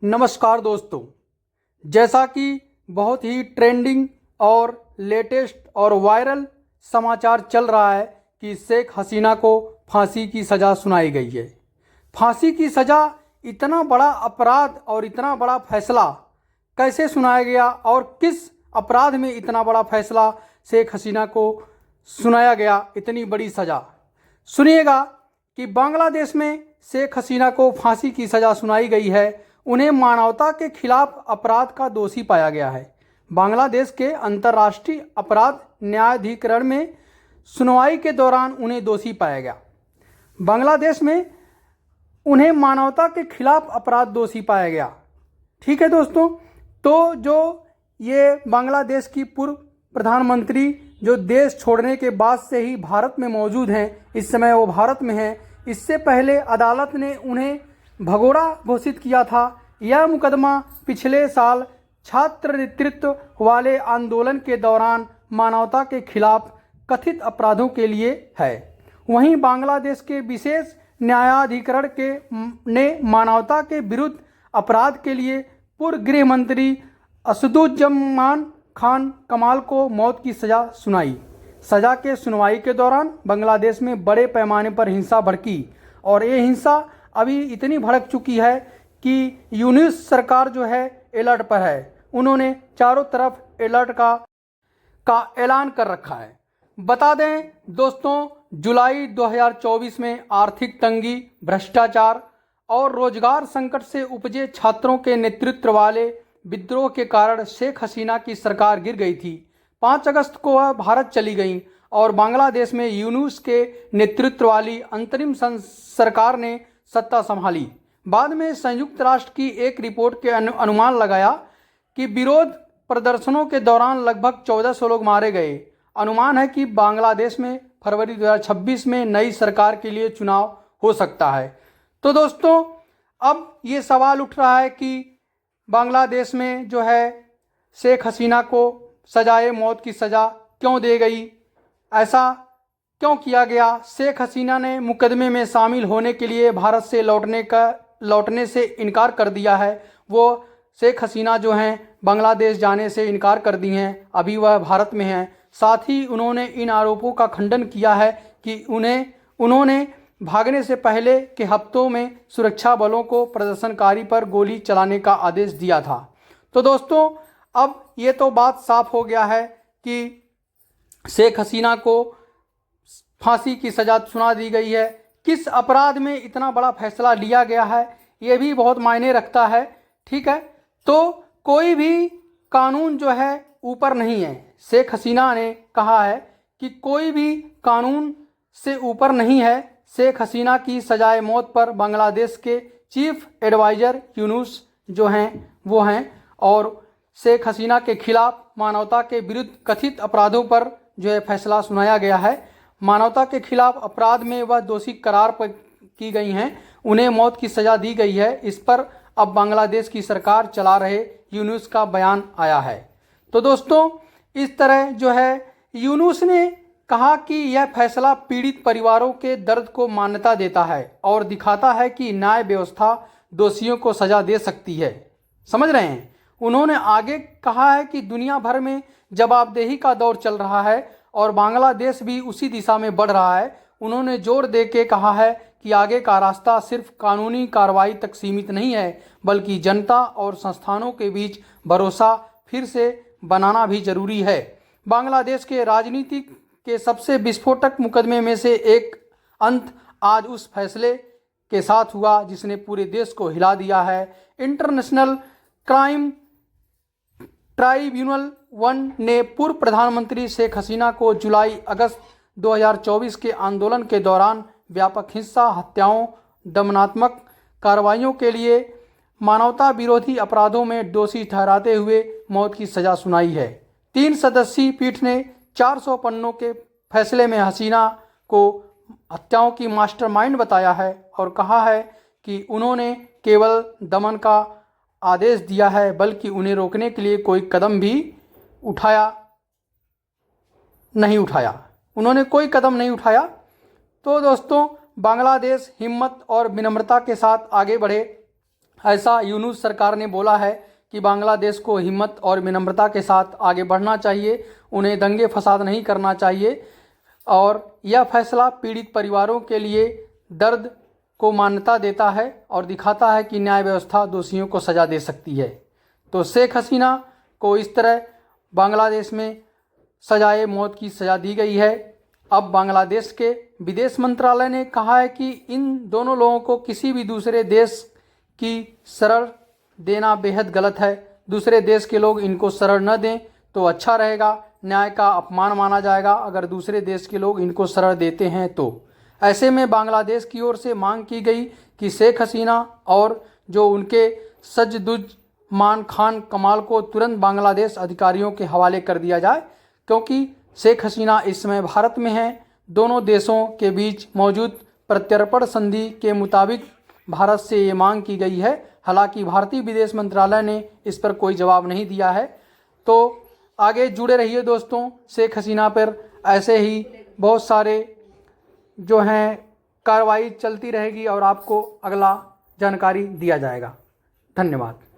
नमस्कार दोस्तों। जैसा कि बहुत ही ट्रेंडिंग और लेटेस्ट और वायरल समाचार चल रहा है कि शेख हसीना को फांसी की सज़ा सुनाई गई है। फांसी की सज़ा, इतना बड़ा अपराध और इतना बड़ा फैसला कैसे सुनाया गया और किस अपराध में इतना बड़ा फैसला शेख हसीना को सुनाया गया, इतनी बड़ी सज़ा। सुनिएगा कि बांग्लादेश में शेख हसीना को फांसी की सज़ा सुनाई गई है। उन्हें मानवता के खिलाफ अपराध का दोषी पाया गया है। बांग्लादेश के अंतर्राष्ट्रीय अपराध न्यायाधिकरण में सुनवाई के दौरान उन्हें दोषी पाया गया। बांग्लादेश में उन्हें मानवता के खिलाफ अपराध दोषी पाया गया। ठीक है दोस्तों, तो जो ये बांग्लादेश की पूर्व प्रधानमंत्री जो देश छोड़ने के बाद से ही भारत में मौजूद हैं, इस समय वो भारत में हैं। इससे पहले अदालत ने उन्हें भगोड़ा घोषित किया था। यह मुकदमा पिछले साल छात्र नेतृत्व वाले आंदोलन के दौरान मानवता के खिलाफ कथित अपराधों के लिए है। वहीं बांग्लादेश के विशेष न्यायाधिकरण ने मानवता के विरुद्ध अपराध के लिए पूर्व गृह मंत्री असदुज्जमान खान कमाल को मौत की सज़ा सुनाई। सज़ा के सुनवाई के दौरान बांग्लादेश में बड़े पैमाने पर हिंसा भड़की और ये हिंसा अभी इतनी भड़क चुकी है कि यूनुस सरकार जो है अलर्ट पर है। उन्होंने चारों तरफ अलर्ट का ऐलान कर रखा है। बता दें दोस्तों, जुलाई 2024 में आर्थिक तंगी, भ्रष्टाचार और रोजगार संकट से उपजे छात्रों के नेतृत्व वाले विद्रोह के कारण शेख हसीना की सरकार गिर गई थी। 5 अगस्त को वह भारत चली गईं और बांग्लादेश में यूनुस के नेतृत्व वाली अंतरिम सरकार ने सत्ता संभाली। बाद में संयुक्त राष्ट्र की एक रिपोर्ट के अनुमान लगाया कि विरोध प्रदर्शनों के दौरान लगभग 1400 लोग मारे गए। अनुमान है कि बांग्लादेश में फरवरी 2026 में नई सरकार के लिए चुनाव हो सकता है। तो दोस्तों, अब ये सवाल उठ रहा है कि बांग्लादेश में जो है शेख हसीना को सजाए मौत की सज़ा क्यों दी गई, ऐसा क्यों किया गया। शेख हसीना ने मुकदमे में शामिल होने के लिए भारत से लौटने से इनकार कर दिया है। वो शेख हसीना जो हैं बांग्लादेश जाने से इनकार कर दी हैं, अभी वह भारत में हैं। साथ ही उन्होंने इन आरोपों का खंडन किया है कि उन्होंने भागने से पहले के हफ्तों में सुरक्षा बलों को प्रदर्शनकारी पर गोली चलाने का आदेश दिया था। तो दोस्तों, अब ये तो बात साफ हो गया है कि शेख हसीना को फांसी की सज़ा सुना दी गई है। किस अपराध में इतना बड़ा फैसला लिया गया है, ये भी बहुत मायने रखता है। ठीक है, तो कोई भी कानून जो है ऊपर नहीं है। शेख हसीना ने कहा है कि कोई भी कानून से ऊपर नहीं है। शेख हसीना की सजाए मौत पर बांग्लादेश के चीफ एडवाइज़र यूनुस जो हैं वो हैं और शेख हसीना के खिलाफ मानवता के विरुद्ध कथित अपराधों पर जो है फैसला सुनाया गया है। मानवता के खिलाफ अपराध में वह दोषी करार की गई हैं, उन्हें मौत की सज़ा दी गई है। इस पर अब बांग्लादेश की सरकार चला रहे यूनुस का बयान आया है। तो दोस्तों, इस तरह जो है यूनुस ने कहा कि यह फैसला पीड़ित परिवारों के दर्द को मान्यता देता है और दिखाता है कि न्याय व्यवस्था दोषियों को सज़ा दे सकती है। समझ रहे हैं। उन्होंने आगे कहा है कि दुनिया भर में जवाबदेही का दौर चल रहा है और बांग्लादेश भी उसी दिशा में बढ़ रहा है। उन्होंने जोर दे के कहा है कि आगे का रास्ता सिर्फ कानूनी कार्रवाई तक सीमित नहीं है, बल्कि जनता और संस्थानों के बीच भरोसा फिर से बनाना भी जरूरी है। बांग्लादेश के राजनीति के सबसे विस्फोटक मुकदमे में से एक अंत आज उस फैसले के साथ हुआ जिसने पूरे देश को हिला दिया है। इंटरनेशनल क्राइम ट्राइब्यूनल 1 ने पूर्व प्रधानमंत्री शेख हसीना को जुलाई अगस्त 2024 के आंदोलन के दौरान व्यापक हिंसा, हत्याओं, दमनात्मक कार्रवाइयों के लिए मानवता विरोधी अपराधों में दोषी ठहराते हुए मौत की सज़ा सुनाई है। 3 सदस्यीय पीठ ने 400 पन्नों के फैसले में हसीना को हत्याओं की मास्टरमाइंड बताया है और कहा है कि उन्होंने केवल दमन का आदेश दिया है, बल्कि उन्हें रोकने के लिए कोई कदम भी उन्होंने कोई कदम नहीं उठाया। तो दोस्तों, बांग्लादेश हिम्मत और विनम्रता के साथ आगे बढ़े। ऐसा यूनुस सरकार ने बोला है कि बांग्लादेश को हिम्मत और विनम्रता के साथ आगे बढ़ना चाहिए, उन्हें दंगे फसाद नहीं करना चाहिए और यह फैसला पीड़ित परिवारों के लिए दर्द को मान्यता देता है और दिखाता है कि न्याय व्यवस्था दोषियों को सज़ा दे सकती है। तो शेख हसीना को इस तरह बांग्लादेश में सजाए मौत की सज़ा दी गई है। अब बांग्लादेश के विदेश मंत्रालय ने कहा है कि इन दोनों लोगों को किसी भी दूसरे देश की शरण देना बेहद गलत है। दूसरे देश के लोग इनको शरण न दें तो अच्छा रहेगा, न्याय का अपमान माना जाएगा अगर दूसरे देश के लोग इनको शरण देते हैं तो। ऐसे में बांग्लादेश की ओर से मांग की गई कि शेख हसीना और जो उनके सज्जदुज्जमान खान कमाल को तुरंत बांग्लादेश अधिकारियों के हवाले कर दिया जाए, क्योंकि शेख हसीना इस समय भारत में हैं। दोनों देशों के बीच मौजूद प्रत्यर्पण संधि के मुताबिक भारत से ये मांग की गई है। हालांकि भारतीय विदेश मंत्रालय ने इस पर कोई जवाब नहीं दिया है। तो आगे जुड़े रहिए दोस्तों, शेख हसीना पर ऐसे ही बहुत सारे जो हैं कार्रवाई चलती रहेगी और आपको अगला जानकारी दिया जाएगा। धन्यवाद।